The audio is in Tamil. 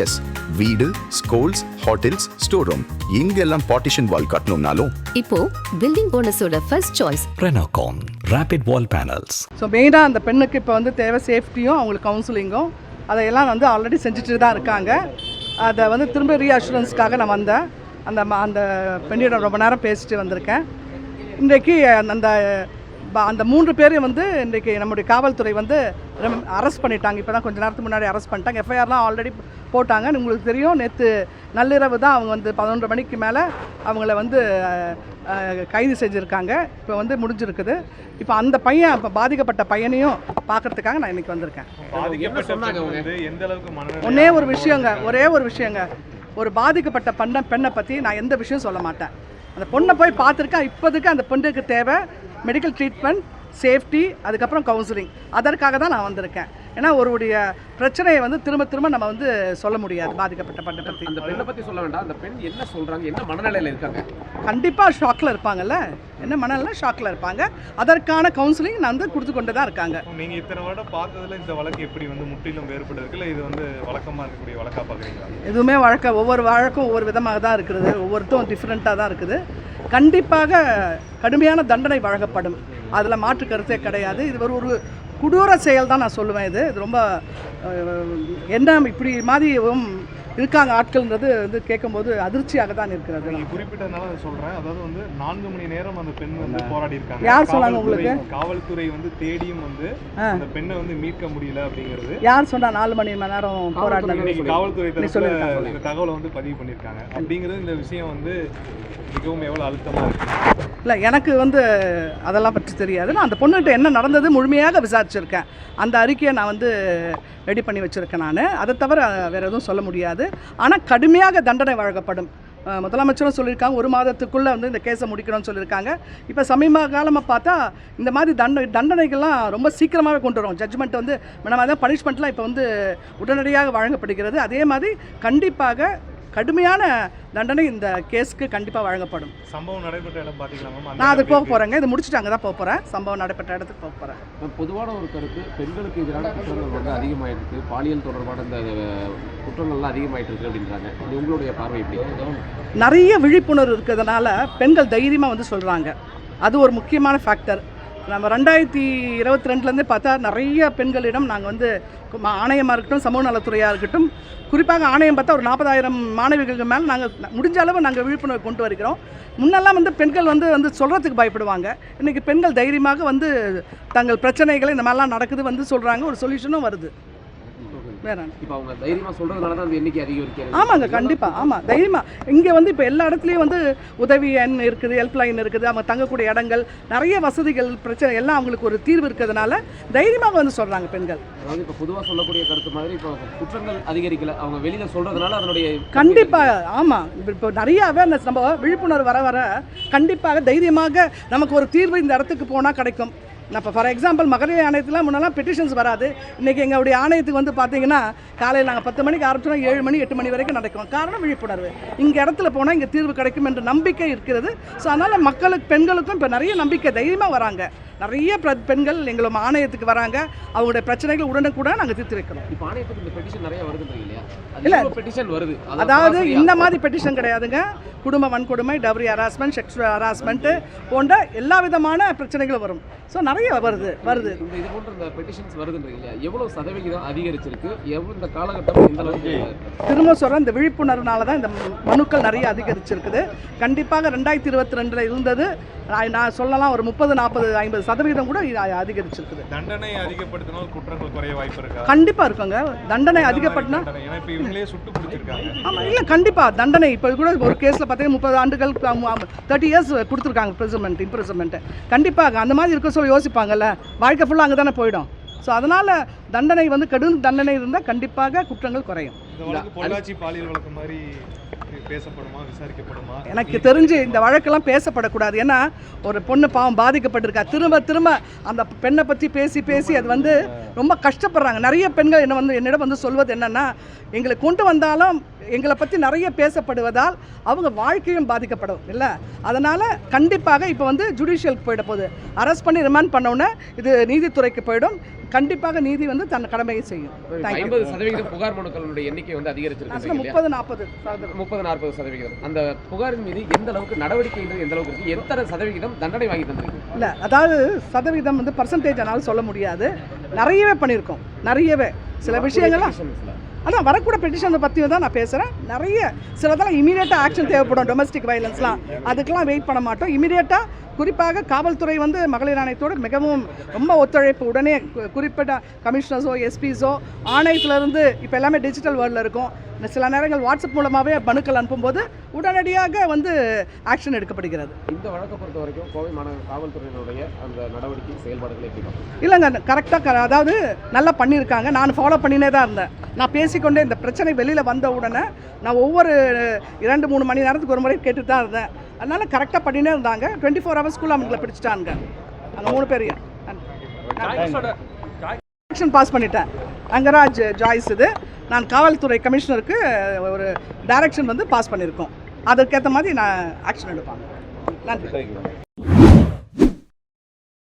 எஸ், வீடு, ஸ்கூல்ஸ், ஹோட்டல்ஸ், ஸ்டோர் ரூம் இங்கெல்லாம் பார்ட்டிஷன் வால் கட்டணும்னாலும் இப்போ பில்டிங் போனஸோட first choice Renocon Rapid Wall Panels. So மெயினாக அந்த பெண்ணுக்கு இப்போ வந்து தேவை சேஃப்டியும் அவங்களுக்கு கவுன்சிலிங்கும் அதையெல்லாம் வந்து ஆல்ரெடி செஞ்சுட்டு தான் இருக்காங்க. அதை வந்து திரும்ப ரீஅஷூரன்ஸ்க்காக நான் வந்தேன். அந்த பெண்ணிடம் ரொம்ப நேரம் பேசிட்டு வந்திருக்கேன். இன்றைக்கு அந்த 3 பேரையும் வந்து இன்றைக்கி நம்முடைய காவல்துறை வந்து அரெஸ்ட் பண்ணிட்டாங்க. இப்போ தான் கொஞ்சம் நேரத்துக்கு முன்னாடி அரெஸ்ட் பண்ணிட்டாங்க. எஃப்ஐஆர்லாம் ஆல்ரெடி போட்டாங்க. உங்களுக்கு தெரியும், நேற்று நள்ளிரவு தான் அவங்க வந்து 11 மணிக்கு மேலே அவங்கள வந்து கைது செஞ்சுருக்காங்க. இப்போ வந்து முடிஞ்சிருக்குது. இப்போ அந்த பையன், இப்போ பாதிக்கப்பட்ட பையனையும் பார்க்குறதுக்காக நான் இன்றைக்கி வந்திருக்கேன். ஒரே ஒரு விஷயங்க, ஒரு பாதிக்கப்பட்ட பெண்ணை பற்றி நான் எந்த விஷயம் சொல்ல மாட்டேன். அந்த பொண்ணை போய் பார்த்துருக்கேன். இப்போதைக்கு அந்த பொண்ணுக்கு தேவை மெடிக்கல் ட்ரீட்மெண்ட், சேஃப்டி, அதுக்கப்புறம் கவுன்சிலிங். அதற்காக தான் நான் வந்திருக்கேன். ஏன்னா ஒருடைய பிரச்சனையை வந்து திரும்ப நம்ம வந்து சொல்ல முடியாது. பாதிக்கப்பட்ட பெண்ணை பற்றி அந்த பெண்ணை பற்றி சொல்ல வேண்டாம். அந்த பெண் என்ன சொல்கிறாங்க, என்ன மனநிலையில் இருக்காங்க? கண்டிப்பாக ஷாக்கில் இருப்பாங்கல்ல. என்ன மனநிலை ஷாக்கில் இருப்பாங்க. அதற்கான கவுன்சிலிங் நான் வந்து கொடுத்து கொண்டு தான் இருக்காங்க. நீங்கள் இத்தனை வருடம் பார்த்ததில் இந்த வழக்கு எப்படி வந்து முற்றிலும் வேறுபடுது? இல்லை இது வந்து வழக்கமாக இருக்கக்கூடிய வழக்காக பார்க்குறீங்களா? எதுவுமே ஒவ்வொரு வழக்கும் ஒவ்வொரு விதமாக தான் இருக்குது. ஒவ்வொருத்தரும் டிஃப்ரெண்ட்டாக தான் இருக்குது. கண்டிப்பாக கடுமையான தண்டனை வழங்கப்படும். அதில் மாற்று கருத்தே கிடையாது. இது ஒரு கொடூர செயல் தான் நான் சொல்லுவேன். இது ரொம்ப என்ன இப்படி மாதிரி இருக்காங்க ஆட்கள்ன்றது வந்து கேட்கும்போது அதிர்ச்சியாக தான் இருக்கிறது. நீங்கள் குறிப்பிட்டதுனால அதை சொல்கிறேன். அதாவது வந்து 4 மணி நேரம் அந்த பெண் வந்து போராடி இருக்காங்க. யார் சொன்னாங்க உங்களுக்கு? காவல்துறை வந்து தேடியும் வந்து அந்த பெண்ணை வந்து மீட்க முடியல அப்படிங்கிறது யார் சொன்னா? 4 மணி நேரம் போராடினாங்க. காவல்துறை இந்த தகவலை வந்து பதிவு பண்ணியிருக்காங்க. அப்படிங்கிறது இந்த விஷயம் வந்து மிகவும் எவ்வளோ அழுத்தமாக இருக்குது. இல்லை, எனக்கு வந்து அதெல்லாம் பற்றி தெரியாது. நான் அந்த பொண்ணுகிட்ட என்ன நடந்தது முழுமையாக விசாரிச்சிருக்கேன். அந்த அறிக்கையை நான் வந்து ரெடி பண்ணி வச்சுருக்கேன். நான் அதை தவிர வேறு எதுவும் சொல்ல முடியாது. ஆனால் கடுமையாக தண்டனை வழங்கப்படும். முதலமைச்சரும் சொல்லியிருக்காங்க 1 மாதத்துக்குள்ளே வந்து இந்த கேஸை முடிக்கணும்னு சொல்லியிருக்காங்க. இப்போ சமீப காலமாக பார்த்தா இந்த மாதிரி தண்டனைகள்லாம் ரொம்ப சீக்கிரமாகவே கொண்டு வரும். ஜட்ஜ்மெண்ட் வந்து நம்ம தான் பனிஷ்மெண்ட்லாம் இப்போ வந்து உடனடியாக வழங்கப்படுகிறது. அதே மாதிரி கண்டிப்பாக கடுமையான தண்டனை இந்த கேஸுக்கு கண்டிப்பாக வழங்கப்படும். சம்பவம் நடைபெற்ற இடம் பார்த்தீங்களா? நான் அதுக்கு போக போகிறேங்க. இது முடிச்சுட்டு அங்கே தான் போக போகிறேன். சம்பவம் நடைபெற்ற இடத்துக்கு போக போகிறேன். பொதுவான ஒரு கருத்து, பெண்களுக்கு எதிரான குற்றங்கள் வந்து அதிகமாகிட்டு, பாலியல் தொடர்பான இந்த குற்றங்கள்லாம் அதிகமாகிட்டு இருக்கு அப்படின்றாங்க. உங்களுடைய பார்வை எப்படி? நிறைய விழிப்புணர்வு இருக்கிறதுனால பெண்கள் தைரியமாக வந்து சொல்கிறாங்க. அது ஒரு முக்கியமான ஃபேக்டர். நம்ம 2022 பார்த்தா நிறைய பெண்களிடம் நாங்கள் வந்து ஆணையமாக இருக்கட்டும், சமூக நலத்துறையாக இருக்கட்டும், குறிப்பாக ஆணையம் பார்த்தா ஒரு 40,000 மாணவிகளுக்கு மேலே நாங்கள் முடிஞ்ச அளவு நாங்கள் விழிப்புணர்வு கொண்டு வருகிறோம். முன்னெல்லாம் வந்து பெண்கள் வந்து சொல்கிறதுக்கு பயப்படுவாங்க. இன்றைக்கி பெண்கள் தைரியமாக வந்து தங்கள் பிரச்சனைகளை இந்த மாதிரிலாம் நடக்குது வந்து சொல்கிறாங்க. ஒரு சொல்யூஷனும் வருது. இப்போ அவங்க தைரியமாக சொல்கிறதுனால தான் அந்த எண்ணிக்கை அதிகரிக்கிறது. ஆமாங்க, கண்டிப்பாக. ஆமாம், தைரியமாக இங்கே வந்து இப்போ எல்லா இடத்துலையும் வந்து உதவி எண் இருக்குது, ஹெல்ப்லைன் இருக்குது, அவங்க தங்கக்கூடிய இடங்கள், நிறைய வசதிகள், பிரச்சனை எல்லாம் அவங்களுக்கு ஒரு தீர்வு இருக்கிறதுனால தைரியமாக வந்து சொல்கிறாங்க பெண்கள். அதாவது இப்போ பொதுவாக சொல்லக்கூடிய கருத்து மாதிரி இப்போ குற்றங்கள் அதிகரிக்கலை, அவங்க வெளியில் சொல்கிறதுனால அதனுடைய கண்டிப்பாக. ஆமாம், இப்போ நிறைய அவேர்னஸ், நம்ம விழிப்புணர்வு வர கண்டிப்பாக தைரியமாக நமக்கு ஒரு தீர்வு இந்த இடத்துக்கு போனால் கிடைக்கும். நான் இப்போ ஃபார் எக்ஸாம்பிள் மகளிர் ஆணையத்தில் முன்னெல்லாம் பெட்டிஷன்ஸ் வராது. இன்றைக்கி எங்களுடைய ஆணையத்துக்கு வந்து பார்த்தீங்கன்னா காலையில் நாங்கள் 10 மணிக்கு ஆரம்பிச்சோன்னா 7 மணி 8 மணி வரைக்கும் நடக்கும். காரணம் விழிப்புணர்வு. இங்கே இடத்துல போனால் இங்கே தீர்வு கிடைக்கும் என்ற நம்பிக்கை இருக்கிறது. ஸோ அதனால் மக்களுக்கு, பெண்களுக்கும் இப்போ நிறைய நம்பிக்கை, தைரியமாக வராங்க. நிறைய பெண்கள் எங்களோட ஆணையத்துக்கு வராங்க. அவங்களுடைய பிரச்சனைகள் உடனுக்குடன் நாங்கள் தீர்த்து வைக்கிறோம். இப்போ ஆணையத்துக்கு இந்த பெட்டிஷன் நிறைய வருதுன்றீங்க இல்லையா? இல்லை, பெட்டிஷன் வருது. அதாவது இந்த மாதிரி பெட்டிஷன் கிடையாதுங்க. குடும்ப வன்கொடுமை, டவரி ஹராஸ்மெண்ட், செக்ஷுவல் ஹராஸ்மெண்ட் போன்ற எல்லா விதமான பிரச்சனைகளும் வரும். ஸோ நிறைய வருது. இது போன்ற இந்த பெட்டிஷன்ஸ் வருதுன்றீங்க இல்லையா? எவ்வளோ சதவிகிதம் அதிகரிச்சிருக்கு? எவ்வளோ இந்த காலகட்டம் எந்த அளவுக்கு? திரும்ப சொல்கிறேன், இந்த விழிப்புணர்வுனால தான் இந்த மனுக்கள் நிறைய அதிகரிச்சிருக்குது. கண்டிப்பாக 2022 இருந்தது நான் சொல்லலாம் ஒரு 30, 40, 50% கூட அதிகரிச்சிருக்குது. தண்டனை அதிகப்படுத்தினால் குற்றங்கள் குறைய வாய்ப்பு இருக்கா? கண்டிப்பாக இருக்குங்க. தண்டனை அதிகப்படுத்தினா இவங்களே சுட்டு பிடிச்சிருக்காங்க. ஆமாம், இல்லை, கண்டிப்பாக தண்டனை. இப்போ கூட ஒரு கேஸில் பார்த்தீங்கன்னா 30 ஆண்டுகள் 30 இயர்ஸ் கொடுத்துருக்காங்க இம்ப்ரிசன்மெண்ட். கண்டிப்பாக அந்த மாதிரி இருக்க சொல்லி யோசிப்பாங்கல்ல. வாழ்க்கை ஃபுல்லாக அங்கே தானே போயிடும். ஸோ அதனால் தண்டனை வந்து கடும் தண்டனை இருந்தால் கண்டிப்பாக குற்றங்கள் குறையும். இந்த வழக்கு பொள்ளாச்சி பாலியல் வழக்கு மாதிரி பேசப்படுமா, விசாரிக்கப்படுமா? எனக்கு தெரிஞ்சு இந்த வழக்கெல்லாம் பேசப்படக்கூடாது. ஏன்னா ஒரு பொண்ணு பாவம் பாதிக்கப்பட்டிருக்கா. திரும்ப அந்த பெண்ணை பற்றி பேசி அது வந்து ரொம்ப கஷ்டப்படுறாங்க. நிறைய பெண்கள் என்னிடம் வந்து சொல்வது என்னென்னா, எங்களை கொண்டு வந்தாலும் எங்களை பற்றி நிறைய பேசப்படுவதால் அவங்க வாழ்க்கையும் பாதிக்கப்படும் இல்லை. அதனால் கண்டிப்பாக இப்போ வந்து ஜுடிஷியலுக்கு போயிட போகுது. அரெஸ்ட் பண்ணி ரிமாண்ட் பண்ணோன்னே இது நீதித்துறைக்கு போயிடும். கண்டிப்பாக நீதி வந்து தன் கடமையை செய்யும். 50% புகார் மனுக்களுடைய எண்ணிக்கை எண்ணிக்கை வந்து அதிகரிச்சிருக்கு இல்லையா? 30-40%. 30-40%. அந்த புகாரின் மீது எந்த அளவுக்கு நடவடிக்கைன்றது எந்த அளவுக்கு இருக்கு? எத்தனை சதவிகிதம் தண்டனை வாங்கி தந்திருக்கு? இல்லை, அதாவது சதவீதம் வந்து பர்சன்டேஜ் ஆனாலும் சொல்ல முடியாது. நிறையவே பண்ணியிருக்கோம், நிறையவே சில விஷயங்கள்லாம். அதான் வரக்கூட பெட்டிஷனை பற்றியும் தான் நான் பேசுகிறேன். நிறைய சிலதெல்லாம் இமீடியட்டாக ஆக்ஷன் தேவைப்படும். டொமஸ்டிக் வயலன்ஸ்லாம் அதுக்கெலாம் வெயிட் பண்ண மாட்டோம். இமீடியட்டாக குறிப்பாக காவல்துறை வந்து மகளிர் ஆணையத்தோடு மிகவும் ரொம்ப ஒத்துழைப்பு. உடனே குறிப்பிட்ட கமிஷனர்ஸோ எஸ்பிஸோ ஆணையத்திலேருந்து இப்போ எல்லாமே டிஜிட்டல் வேர்ல்டில் இருக்கும். சில நேரங்கள் வாட்ஸ்அப் மூலமாகவே மனுக்கள் அனுப்பும்போது உடனடியாக வந்து ஆக்ஷன் எடுக்கப்படுகிறது. இந்த வழக்கை பொறுத்த வரைக்கும் கோவை மாநகர காவல்துறையினுடைய அந்த நடவடிக்கை செயல்பாடுகளை எப்படி பார்க்கணும்? இல்லைங்க, கரெக்டாக அதாவது நல்லா பண்ணியிருக்காங்க. நான் ஃபாலோ பண்ணினே தான் இருந்தேன். நான் பேசிக்கொண்டே இந்த பிரச்சனை வெளியில் வந்த உடனே நான் ஒவ்வொரு 2-3 மணி நேரத்துக்கு ஒரு முறை கேட்டு தான் இருந்தேன். அதனால் கரெக்டாக பண்ணினே இருந்தாங்க. 24 ஹவர்ஸ்க்குள்ளே அவங்களை பிடிச்சிட்டாங்க அந்த 3 பேரையும். ஆக்ஷன் பாஸ் பண்ணிட்டேன். ரங்கராஜ் ஜாய்ஸ் இது. நான் காவல்துறை கமிஷனருக்கு ஒரு டைரக்ஷன் வந்து பாஸ் பண்ணியிருக்கோம். அதற்கேற்ற மாதிரி நான் ஆக்ஷன் எடுப்பாங்க. நன்றி.